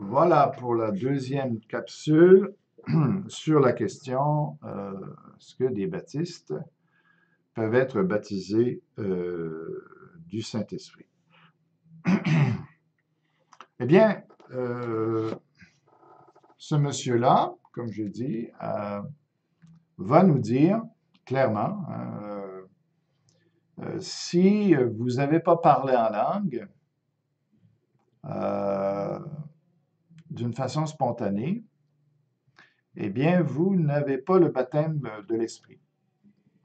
Voilà pour la deuxième capsule sur la question est-ce que des baptistes peuvent être baptisés du Saint-Esprit? Eh bien, ce monsieur-là, comme je dis, va nous dire clairement, si vous n'avez pas parlé en langue euh, d'une façon spontanée, eh bien, vous n'avez pas le baptême de l'Esprit.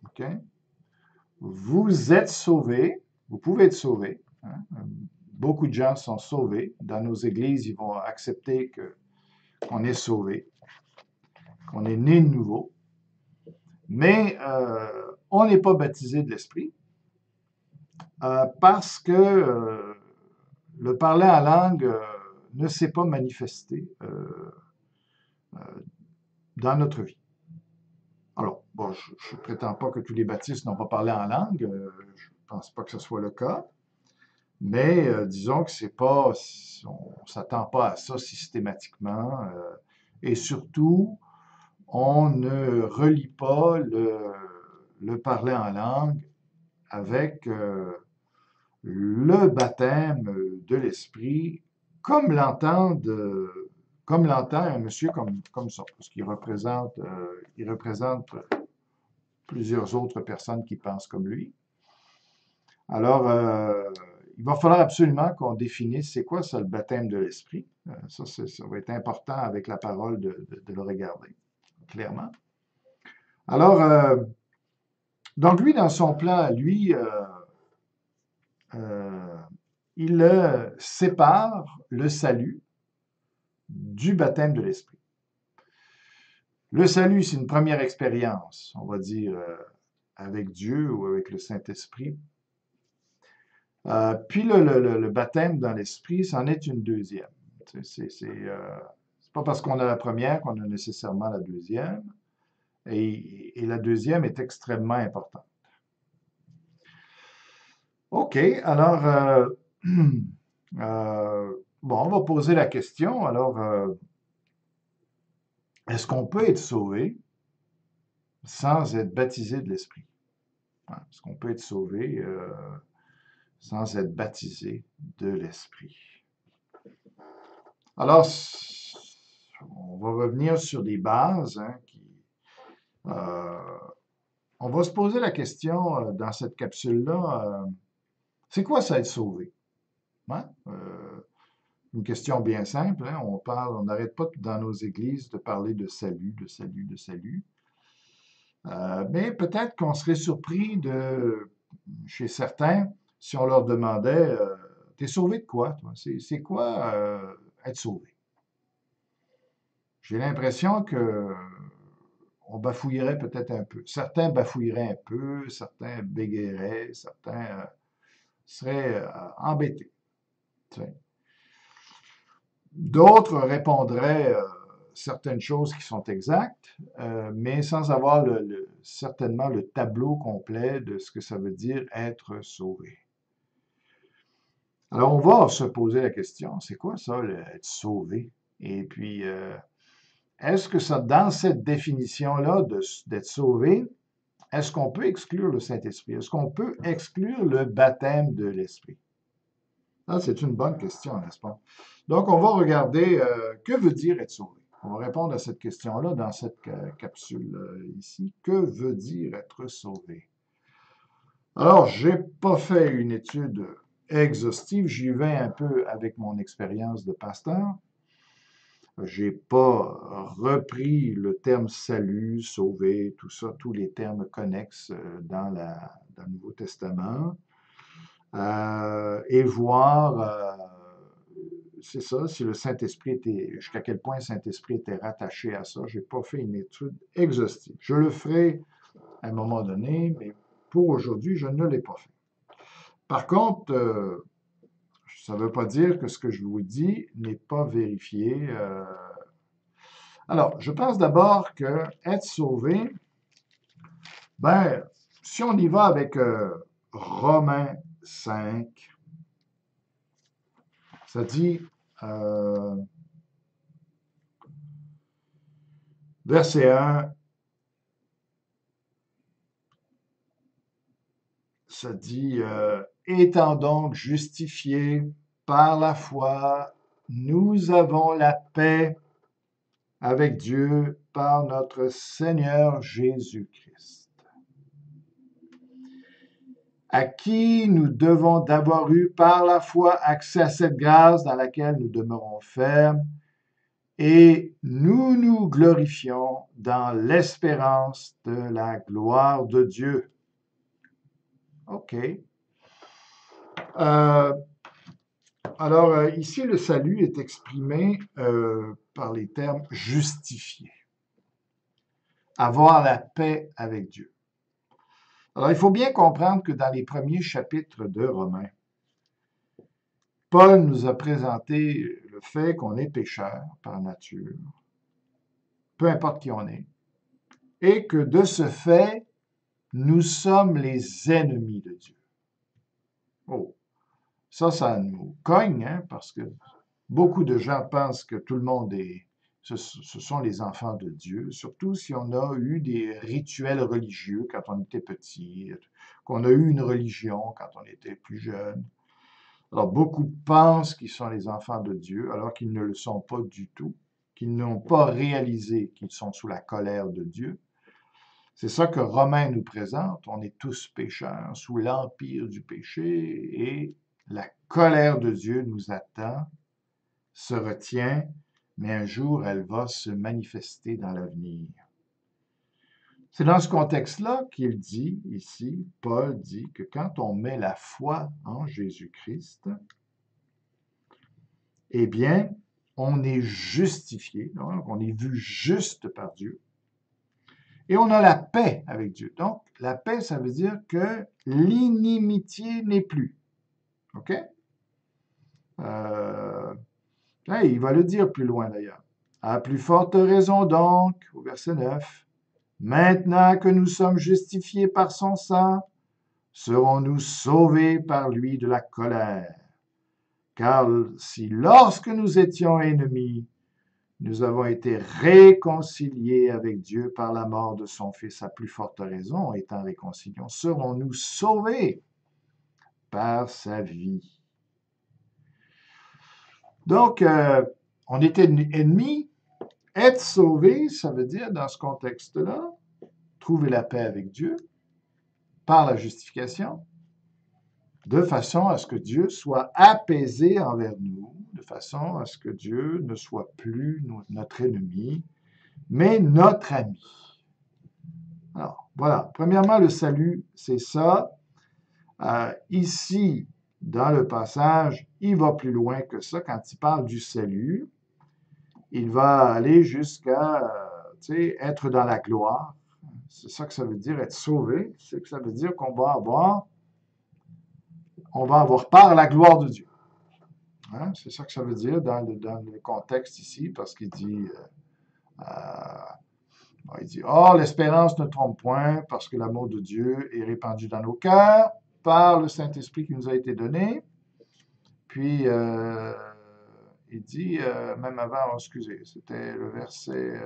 OK? Vous êtes sauvés, vous pouvez être sauvés. Hein? Beaucoup de gens sont sauvés. Dans nos églises, ils vont accepter qu'on est sauvé, qu'on est né de nouveau. Mais on n'est pas baptisé de l'Esprit parce que le parler en langue ne s'est pas manifesté dans notre vie. Alors, bon, je ne prétends pas que tous les baptistes n'ont pas parlé en langue, je ne pense pas que ce soit le cas, mais disons que c'est pas, on ne s'attend pas à ça systématiquement, et surtout, on ne relie pas le parler en langue avec le baptême de l'Esprit, comme l'entend un monsieur comme ça, parce il représente plusieurs autres personnes qui pensent comme lui. Alors, il va falloir absolument qu'on définisse c'est quoi ça le baptême de l'Esprit. Ça va être important avec la parole de le regarder, clairement. Alors, donc lui, dans son plan, lui, il sépare le salut du baptême de l'Esprit. Le salut, c'est une première expérience, on va dire, avec Dieu ou avec le Saint-Esprit. Puis le baptême dans l'Esprit, c'en est une deuxième. C'est pas parce qu'on a la première qu'on a nécessairement la deuxième. Et la deuxième est extrêmement importante. OK, alors, bon, on va poser la question. Alors, est-ce qu'on peut être sauvé sans être baptisé de l'Esprit? Hein, est-ce qu'on peut être sauvé sans être baptisé de l'Esprit? Alors, on va revenir sur des bases. Hein, on va se poser la question dans cette capsule-là, c'est quoi ça être sauvé? Hein? Une question bien simple. Hein, on n'arrête pas dans nos églises de parler de salut, de salut, de salut. Mais peut-être qu'on serait surpris chez certains, si on leur demandait, t'es sauvé de quoi, toi? C'est quoi être sauvé? J'ai l'impression que on bafouillerait peut-être un peu. Certains bafouilleraient un peu, certains bégaieraient, certains seraient embêtés. Tu sais. D'autres répondraient certaines choses qui sont exactes, mais sans avoir certainement le tableau complet de ce que ça veut dire être sauvé. Alors, on va se poser la question, c'est quoi ça, être sauvé? Et puis, est-ce que ça, dans cette définition-là d'être sauvé, est-ce qu'on peut exclure le Saint-Esprit? Est-ce qu'on peut exclure le baptême de l'Esprit? Ah, c'est une bonne question, n'est-ce pas? Donc, on va regarder que veut dire être sauvé. On va répondre à cette question-là dans cette capsule ici. Que veut dire être sauvé? Alors, je n'ai pas fait une étude exhaustive. J'y vais un peu avec mon expérience de pasteur. Je n'ai pas repris le terme salut, sauvé, tout ça, tous les termes connexes dans le Nouveau Testament. Et voir, c'est ça, si le Saint-Esprit était, jusqu'à quel point le Saint-Esprit était rattaché à ça. Je n'ai pas fait une étude exhaustive. Je le ferai à un moment donné, mais pour aujourd'hui, je ne l'ai pas fait. Par contre, ça ne veut pas dire que ce que je vous dis n'est pas vérifié. Alors, je pense d'abord que être sauvé, ben, si on y va avec Romains 5, ça dit Verset 1, ça dit, étant donc justifiés par la foi, nous avons la paix avec Dieu par notre Seigneur Jésus-Christ, à qui nous devons d'avoir eu par la foi accès à cette grâce dans laquelle nous demeurons fermes, et nous nous glorifions dans l'espérance de la gloire de Dieu. OK. Alors, ici, le salut est exprimé par les termes justifié. Avoir la paix avec Dieu. Alors, il faut bien comprendre que dans les premiers chapitres de Romains, Paul nous a présenté le fait qu'on est pécheur par nature, peu importe qui on est, et que de ce fait, nous sommes les ennemis de Dieu. Oh, ça nous cogne, hein, parce que beaucoup de gens pensent que tout le monde ce sont les enfants de Dieu, surtout si on a eu des rituels religieux quand on était petit, qu'on a eu une religion quand on était plus jeune. Alors, beaucoup pensent qu'ils sont les enfants de Dieu, alors qu'ils ne le sont pas du tout, qu'ils n'ont pas réalisé qu'ils sont sous la colère de Dieu. C'est ça que Romains nous présente. On est tous pécheurs, sous l'empire du péché, et la colère de Dieu nous attend, se retient, mais un jour, elle va se manifester dans l'avenir. C'est dans ce contexte-là qu'il dit, ici, Paul dit que quand on met la foi en Jésus-Christ, eh bien, on est justifié, donc on est vu juste par Dieu, et on a la paix avec Dieu. Donc, la paix, ça veut dire que l'inimitié n'est plus. OK? Il va le dire plus loin d'ailleurs. À plus forte raison donc, au verset 9, maintenant que nous sommes justifiés par son sang, serons-nous sauvés par lui de la colère. Car si lorsque nous étions ennemis, nous avons été réconciliés avec Dieu par la mort de son Fils, à plus forte raison, étant réconciliés, serons-nous sauvés par sa vie. Donc, on était ennemis. Être sauvé, ça veut dire, dans ce contexte-là, trouver la paix avec Dieu par la justification, de façon à ce que Dieu soit apaisé envers nous, de façon à ce que Dieu ne soit plus notre ennemi, mais notre ami. Alors, voilà. Premièrement, le salut, c'est ça. Ici, dans le passage, il va plus loin que ça. Quand il parle du salut, il va aller jusqu'à être dans la gloire. C'est ça que ça veut dire, être sauvé. C'est que ça veut dire qu'on va avoir part à la gloire de Dieu. Hein? C'est ça que ça veut dire dans le contexte ici, parce qu'il dit, oh, l'espérance ne trompe point, parce que l'amour de Dieu est répandu dans nos cœurs par le Saint-Esprit qui nous a été donné. Puis, il dit, même avant, excusez, c'était le verset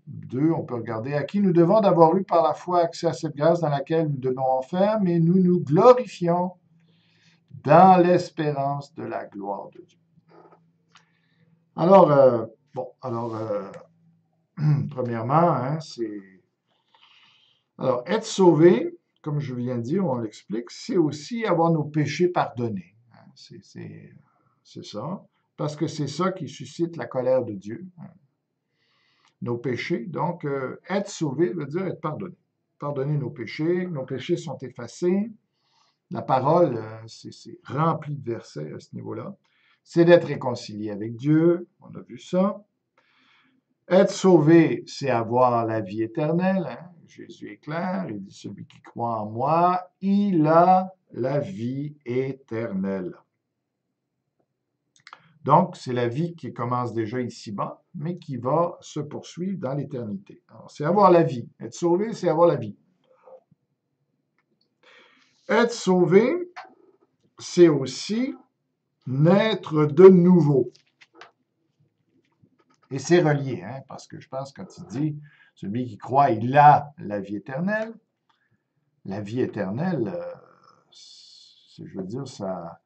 2, on peut regarder, à qui nous devons d'avoir eu par la foi accès à cette grâce dans laquelle nous demeurons fermes, et nous nous glorifions dans l'espérance de la gloire de Dieu. Alors, premièrement, hein, c'est... Alors, être sauvé, comme je viens de dire, on l'explique, c'est aussi avoir nos péchés pardonnés. Hein, c'est ça, parce que c'est ça qui suscite la colère de Dieu. Hein. Nos péchés, donc, être sauvé veut dire être pardonné. Pardonner nos péchés sont effacés. La parole, c'est rempli de versets à ce niveau-là. C'est d'être réconcilié avec Dieu, on a vu ça. Être sauvé, c'est avoir la vie éternelle. Hein? Jésus est clair, il dit, celui qui croit en moi, il a la vie éternelle. Donc, c'est la vie qui commence déjà ici-bas, mais qui va se poursuivre dans l'éternité. Alors, c'est avoir la vie. Être sauvé, c'est avoir la vie. Être sauvé, c'est aussi naître de nouveau. Et c'est relié, hein, parce que je pense que quand il dit, celui qui croit, il a la vie éternelle. La vie éternelle, je veux dire, ça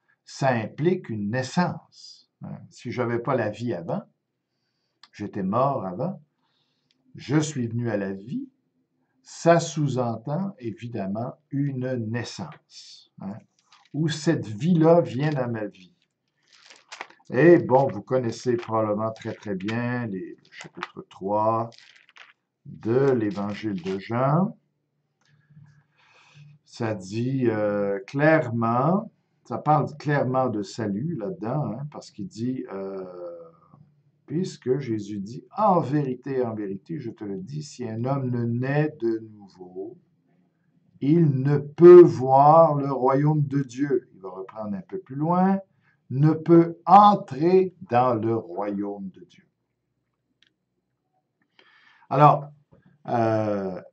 implique une naissance. Hein. Si je n'avais pas la vie avant, j'étais mort avant, je suis venu à la vie, ça sous-entend évidemment une naissance, hein, où cette vie-là vient dans ma vie. Et bon, vous connaissez probablement très très bien le chapitre 3 de l'Évangile de Jean. Ça dit clairement, ça parle clairement de salut là-dedans, hein, parce qu'il dit, puisque Jésus dit, en vérité, je te le dis, si un homme ne naît de nouveau, il ne peut voir le royaume de Dieu. Il va reprendre un peu plus loin, ne peut entrer dans le royaume de Dieu. Alors, la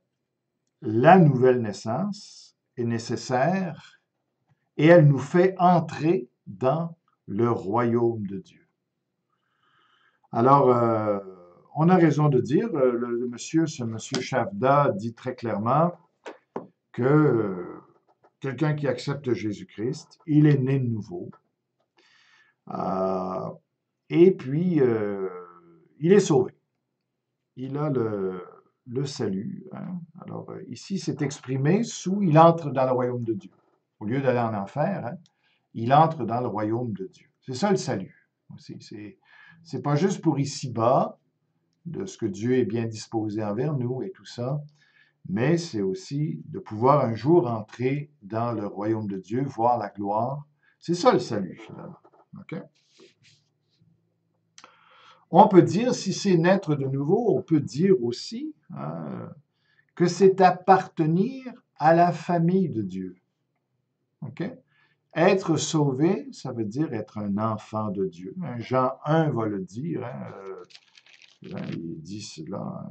nouvelle naissance est nécessaire et elle nous fait entrer dans le royaume de Dieu. Alors, on a raison de dire, ce monsieur Shavda dit très clairement que quelqu'un qui accepte Jésus-Christ, il est né de nouveau. Et puis, il est sauvé. Il a le salut. Hein. Alors, ici, c'est exprimé sous « il entre dans le royaume de Dieu ». Au lieu d'aller en enfer, hein, il entre dans le royaume de Dieu. C'est ça le salut. C'est pas juste pour ici-bas, de ce que Dieu est bien disposé envers nous et tout ça, mais c'est aussi de pouvoir un jour entrer dans le royaume de Dieu, voir la gloire. C'est ça le salut, finalement. Okay? On peut dire, si c'est naître de nouveau, on peut dire aussi que c'est appartenir à la famille de Dieu. Okay? Être sauvé, ça veut dire être un enfant de Dieu. Jean 1 va le dire, il dit cela.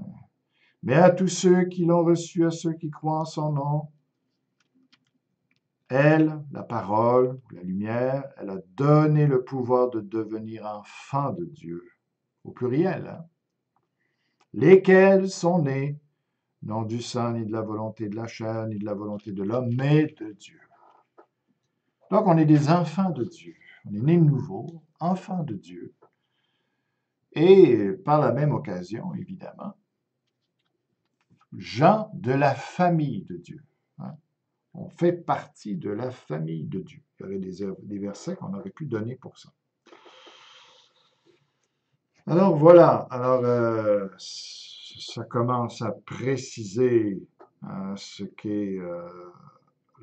Mais à tous ceux qui l'ont reçu, à ceux qui croient en son nom, elle, la parole, la lumière, elle a donné le pouvoir de devenir enfant de Dieu, au pluriel, hein, lesquels sont nés, non du sang, ni de la volonté de la chair, ni de la volonté de l'homme, mais de Dieu. Donc, on est des enfants de Dieu. On est nés de nouveau, enfants de Dieu. Et par la même occasion, évidemment, gens de la famille de Dieu. Hein. On fait partie de la famille de Dieu. Il y aurait des versets qu'on aurait pu donner pour ça. Alors voilà, ça commence à préciser ce qu'est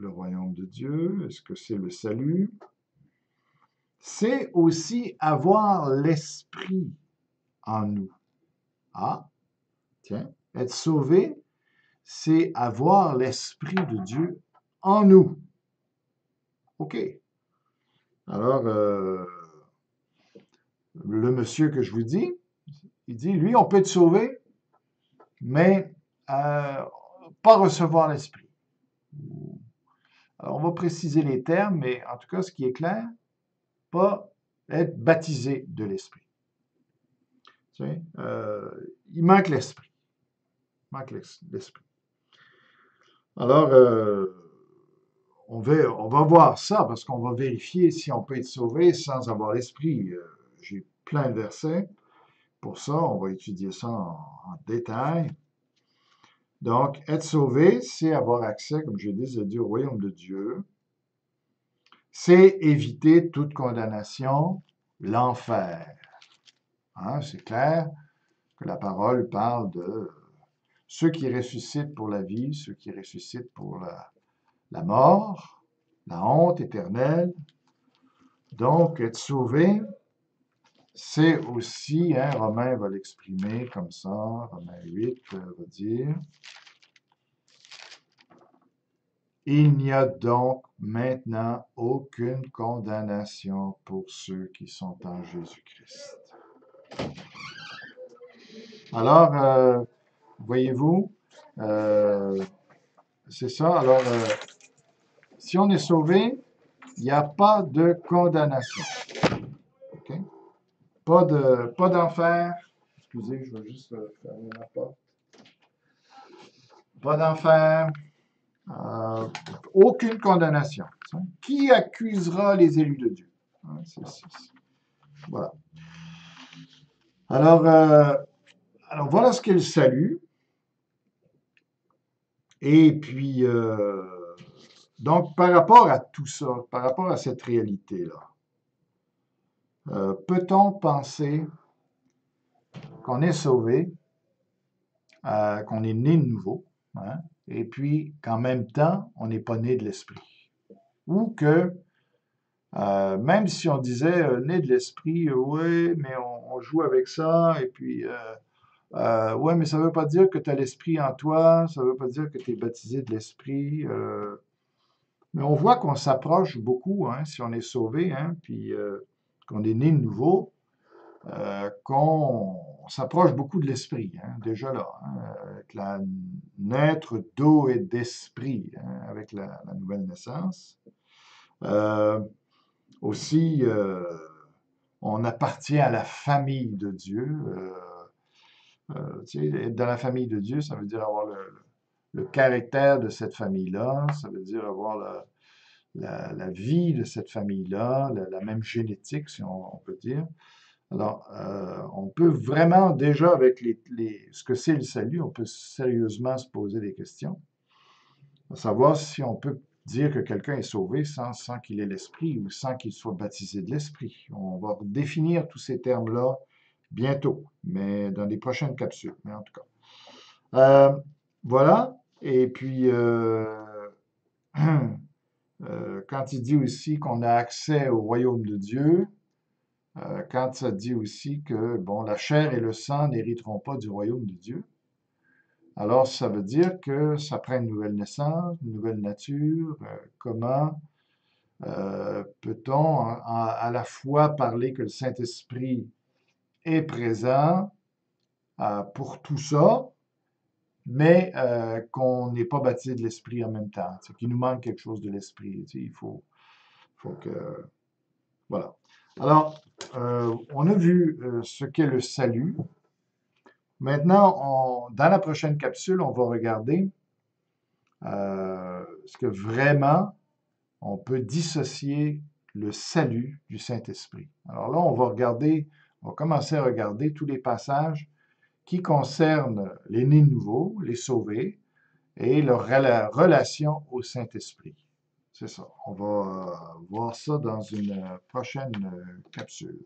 le royaume de Dieu, est-ce que c'est le salut. C'est aussi avoir l'esprit en nous. Ah, tiens, être sauvé, c'est avoir l'esprit de Dieu en nous. OK. Alors, le monsieur que je vous dis, il dit, lui, on peut être sauvé, mais pas recevoir l'esprit. Alors, on va préciser les termes, mais en tout cas, ce qui est clair, pas être baptisé de l'esprit. Il manque l'esprit. Il manque l'esprit. Alors, on va voir ça parce qu'on va vérifier si on peut être sauvé sans avoir l'esprit. J'ai plein de versets. Pour ça, on va étudier ça en détail. Donc, être sauvé, c'est avoir accès, comme je l'ai dit, au royaume de Dieu. C'est éviter toute condamnation, l'enfer. Hein, c'est clair que la parole parle de ceux qui ressuscitent pour la vie, ceux qui ressuscitent pour la mort, la honte éternelle. Donc, être sauvé, c'est aussi, hein, Romain va l'exprimer comme ça, Romain 8 va dire, il n'y a donc maintenant aucune condamnation pour ceux qui sont en Jésus-Christ. Alors, voyez-vous, c'est ça. Alors, si on est sauvé, il n'y a pas de condamnation. Okay? Pas d'enfer, excusez, je vais juste fermer la porte. Pas d'enfer. Euh, Aucune condamnation. Qui accusera les élus de Dieu? Hein, voilà. Alors voilà ce qu'est le salut. Et puis, donc, par rapport à tout ça, par rapport à cette réalité-là, peut-on penser qu'on est sauvé, qu'on est né de nouveau, hein, et puis qu'en même temps, on n'est pas né de l'esprit? Ou que, même si on disait né de l'esprit, oui, mais on joue avec ça, et puis, ouais, mais ça ne veut pas dire que tu as l'esprit en toi, ça ne veut pas dire que tu es baptisé de l'esprit. Mais on voit qu'on s'approche beaucoup, hein, si on est sauvé, hein, puis qu'on est né de nouveau, qu'on s'approche beaucoup de l'esprit, hein, déjà là, hein, avec la naître d'eau et d'esprit, hein, avec la nouvelle naissance. Aussi, on appartient à la famille de Dieu. Tu sais, être dans la famille de Dieu, ça veut dire avoir le caractère de cette famille-là, ça veut dire avoir la vie de cette famille-là, la même génétique, si on peut dire. Alors, on peut vraiment, déjà avec ce que c'est le salut, on peut sérieusement se poser des questions, à savoir si on peut dire que quelqu'un est sauvé sans qu'il ait l'esprit ou sans qu'il soit baptisé de l'esprit. On va définir tous ces termes-là bientôt, mais dans les prochaines capsules, mais en tout cas. Voilà, et puis quand il dit aussi qu'on a accès au royaume de Dieu, quand ça dit aussi que, bon, la chair et le sang n'hériteront pas du royaume de Dieu, alors ça veut dire que ça prend une nouvelle naissance, une nouvelle nature. Comment peut-on à la fois parler que le Saint-Esprit est présent pour tout ça, mais qu'on n'est pas baptisé de l'Esprit en même temps, qu'il nous manque quelque chose de l'Esprit. Il faut que... Voilà. Alors, on a vu ce qu'est le salut. Maintenant, dans la prochaine capsule, on va regarder ce que vraiment on peut dissocier le salut du Saint-Esprit. Alors là, on va commencer à regarder tous les passages qui concernent les nés nouveaux, les sauvés, et leur relation au Saint-Esprit. C'est ça. On va voir ça dans une prochaine capsule.